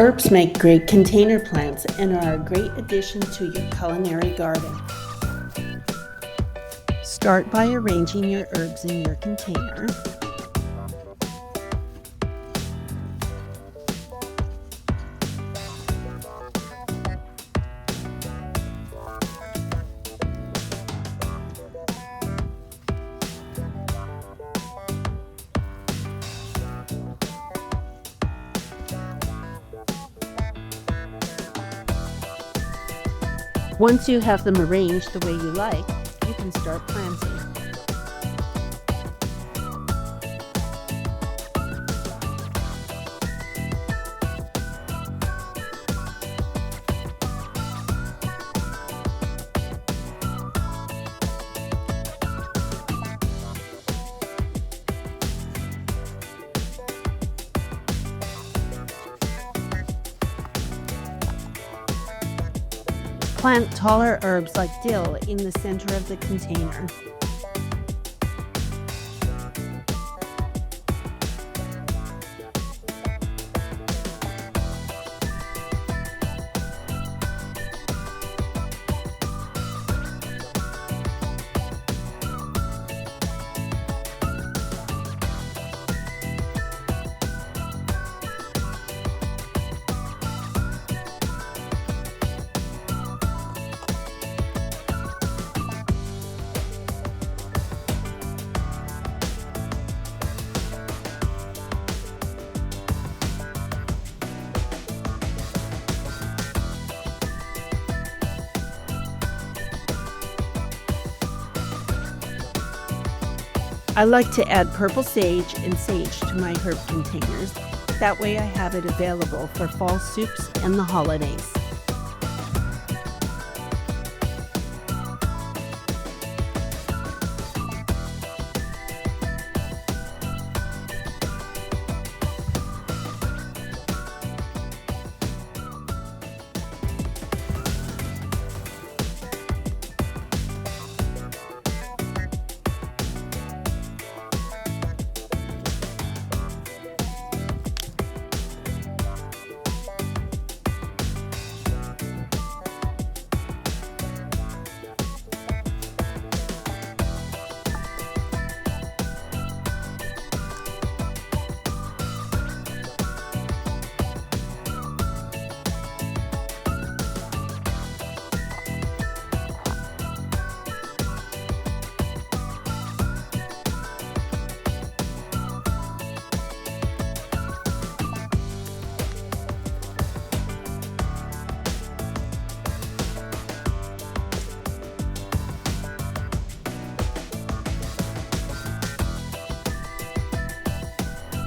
Herbs make great container plants and are a great addition to your culinary garden. Start by arranging your herbs in your container. Once you have them arranged the way you like, you can start planting. Plant taller herbs like dill in the center of the container. I like to add purple sage and sage to my herb containers. That way I have it available for fall soups and the holidays.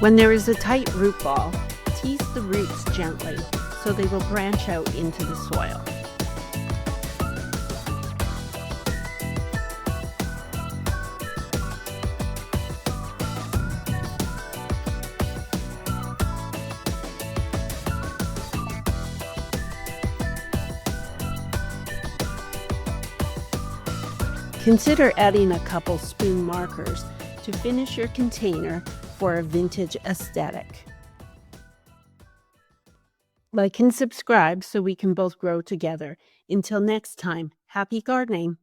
When there is a tight root ball, tease the roots gently so they will branch out into the soil. Consider adding a couple spoon markers to finish your container for a vintage aesthetic. Like and subscribe so we can both grow together. Until next time, happy gardening!